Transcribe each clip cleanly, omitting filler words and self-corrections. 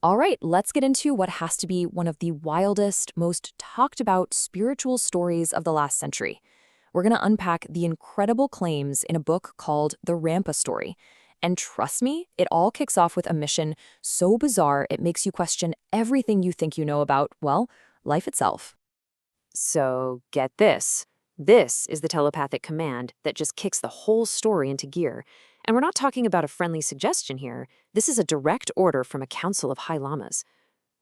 All right, let's get into what has to be one of the wildest, most talked about spiritual stories of the last century. We're going to unpack the incredible claims in a book called The Rampa Story. And trust me, it all kicks off with a mission so bizarre it makes you question everything you think you know about, well, life itself. So get this. This is the telepathic command that just kicks the whole story into gear. And we're not talking about a friendly suggestion here. This is a direct order from a council of high lamas.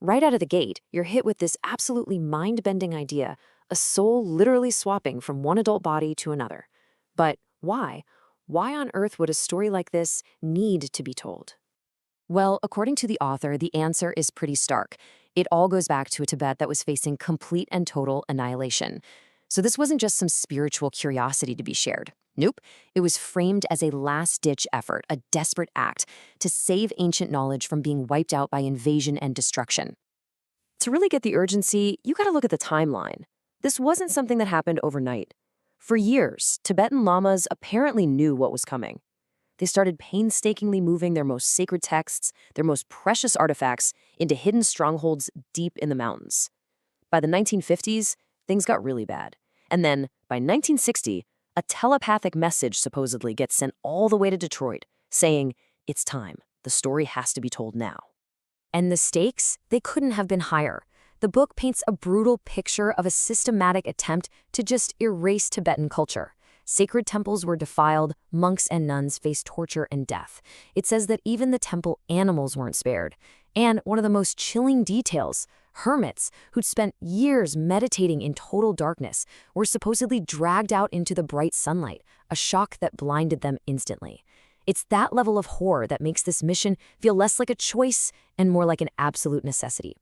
Right out of the gate, you're hit with this absolutely mind-bending idea, a soul literally swapping from one adult body to another. But why? Why on earth would a story like this need to be told? Well, according to the author, the answer is pretty stark. It all goes back to a Tibet that was facing complete and total annihilation. So this wasn't just some spiritual curiosity to be shared. Nope. It was framed as a last-ditch effort, a desperate act, to save ancient knowledge from being wiped out by invasion and destruction. To really get the urgency, you gotta look at the timeline. This wasn't something that happened overnight. For years, Tibetan Lamas apparently knew what was coming. They started painstakingly moving their most sacred texts, their most precious artifacts, into hidden strongholds deep in the mountains. By the 1950s, things got really bad. And then, by 1960, a telepathic message supposedly gets sent all the way to Detroit, saying, "It's time. The story has to be told now." And the stakes, they couldn't have been higher. The book paints a brutal picture of a systematic attempt to just erase Tibetan culture. Sacred temples were defiled, monks and nuns faced torture and death. It says that even the temple animals weren't spared. And one of the most chilling details, hermits who'd spent years meditating in total darkness were supposedly dragged out into the bright sunlight, a shock that blinded them instantly. It's that level of horror that makes this mission feel less like a choice and more like an absolute necessity.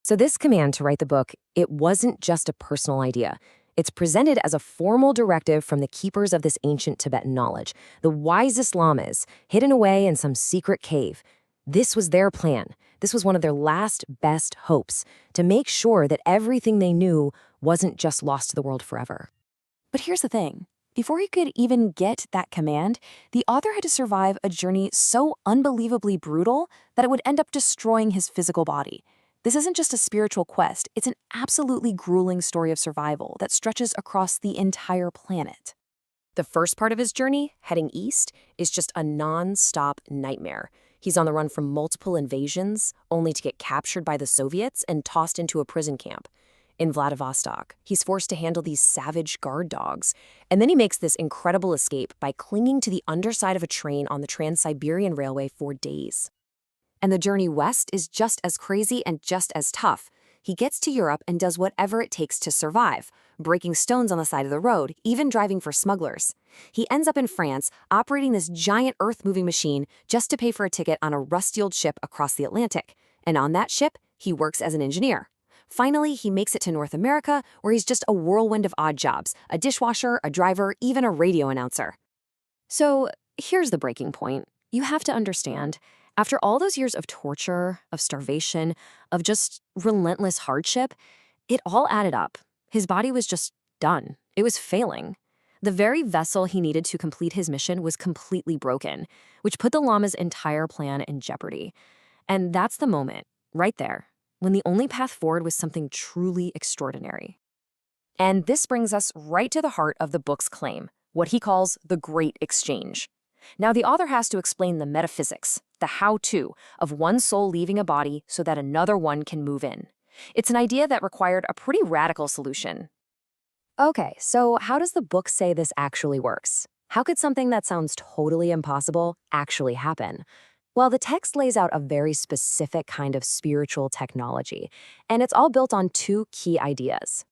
So this command to write the book, it wasn't just a personal idea. It's presented as a formal directive from the keepers of this ancient Tibetan knowledge, the wisest lamas, hidden away in some secret cave. This was their plan. This was one of their last best hopes, to make sure that everything they knew wasn't just lost to the world forever. But here's the thing. Before he could even get that command, the author had to survive a journey so unbelievably brutal that it would end up destroying his physical body. This isn't just a spiritual quest, it's an absolutely grueling story of survival that stretches across the entire planet. The first part of his journey, heading east, is just a non-stop nightmare. He's on the run from multiple invasions, only to get captured by the Soviets and tossed into a prison camp. In Vladivostok, he's forced to handle these savage guard dogs. And then he makes this incredible escape by clinging to the underside of a train on the Trans-Siberian Railway for days. And the journey west is just as crazy and just as tough. He gets to Europe and does whatever it takes to survive, breaking stones on the side of the road, even driving for smugglers. He ends up in France, operating this giant earth-moving machine just to pay for a ticket on a rusty old ship across the Atlantic. And on that ship, he works as an engineer. Finally, he makes it to North America, where he's just a whirlwind of odd jobs, a dishwasher, a driver, even a radio announcer. So here's the breaking point. You have to understand, after all those years of torture, of starvation, of just relentless hardship, it all added up. His body was just done. It was failing. The very vessel he needed to complete his mission was completely broken, which put the Lama's entire plan in jeopardy. And that's the moment, right there, when the only path forward was something truly extraordinary. And this brings us right to the heart of the book's claim, what he calls the Great Exchange. Now, the author has to explain the metaphysics, the how-to, of one soul leaving a body so that another one can move in. It's an idea that required a pretty radical solution. Okay, so how does the book say this actually works? How could something that sounds totally impossible actually happen? Well, the text lays out a very specific kind of spiritual technology, and it's all built on two key ideas.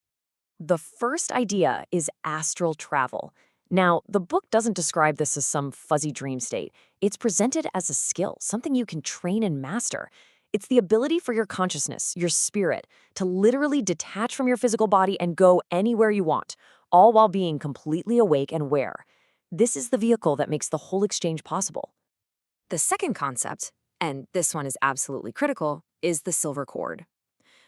The first idea is astral travel. Now, the book doesn't describe this as some fuzzy dream state. It's presented as a skill, something you can train and master. It's the ability for your consciousness, your spirit, to literally detach from your physical body and go anywhere you want, all while being completely awake and aware. This is the vehicle that makes the whole exchange possible. The second concept, and this one is absolutely critical, is the silver cord.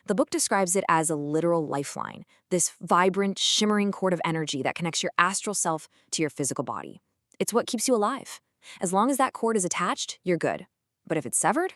The book describes it as a literal lifeline, this vibrant, shimmering cord of energy that connects your astral self to your physical body. It's what keeps you alive. As long as that cord is attached, you're good. But if it's severed,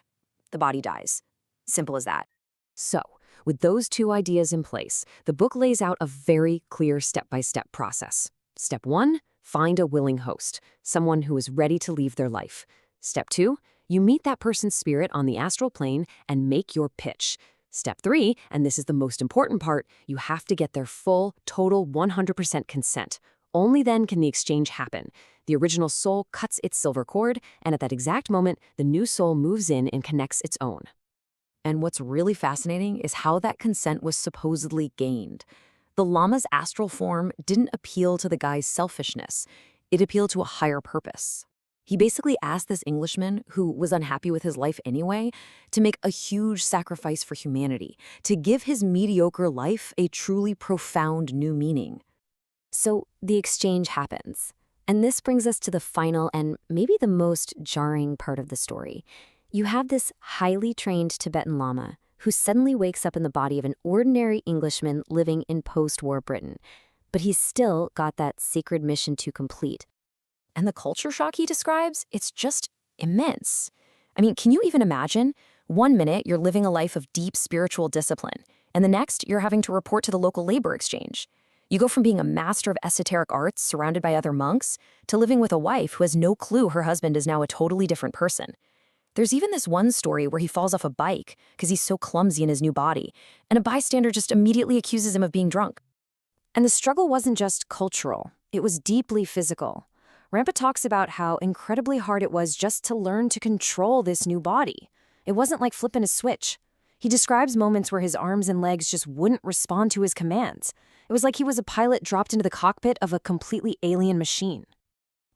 the body dies. Simple as that. So, with those two ideas in place, the book lays out a very clear step-by-step process. Step 1, find a willing host, someone who is ready to leave their life. Step 2, you meet that person's spirit on the astral plane and make your pitch. Step 3, and this is the most important part, you have to get their full, total 100% consent. Only then can the exchange happen. The original soul cuts its silver cord, and at that exact moment, the new soul moves in and connects its own. And what's really fascinating is how that consent was supposedly gained. The Lama's astral form didn't appeal to the guy's selfishness. It appealed to a higher purpose. He basically asked this Englishman, who was unhappy with his life anyway, to make a huge sacrifice for humanity, to give his mediocre life a truly profound new meaning. So the exchange happens. And this brings us to the final and maybe the most jarring part of the story. You have this highly trained Tibetan Lama who suddenly wakes up in the body of an ordinary Englishman living in post-war Britain. But he's still got that sacred mission to complete. And the culture shock he describes, it's just immense. I mean, can you even imagine? 1 minute, you're living a life of deep spiritual discipline, and the next, you're having to report to the local labor exchange. You go from being a master of esoteric arts surrounded by other monks to living with a wife who has no clue her husband is now a totally different person. There's even this one story where he falls off a bike because he's so clumsy in his new body, and a bystander just immediately accuses him of being drunk. And the struggle wasn't just cultural, it was deeply physical. Rampa talks about how incredibly hard it was just to learn to control this new body. It wasn't like flipping a switch. He describes moments where his arms and legs just wouldn't respond to his commands. It was like he was a pilot dropped into the cockpit of a completely alien machine.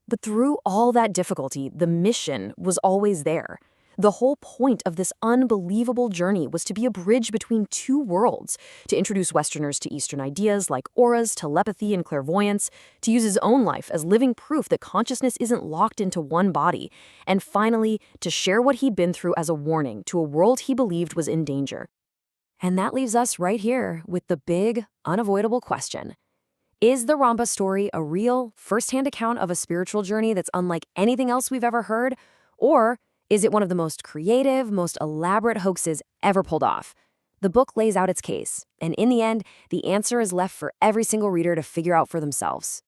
But through all that difficulty, the mission was always there. The whole point of this unbelievable journey was to be a bridge between two worlds, to introduce Westerners to Eastern ideas like auras, telepathy, and clairvoyance, to use his own life as living proof that consciousness isn't locked into one body, and finally, to share what he'd been through as a warning to a world he believed was in danger. And that leaves us right here with the big, unavoidable question. Is the Rampa story a real, first-hand account of a spiritual journey that's unlike anything else we've ever heard? Or is it one of the most creative, most elaborate hoaxes ever pulled off? The book lays out its case, and in the end, the answer is left for every single reader to figure out for themselves.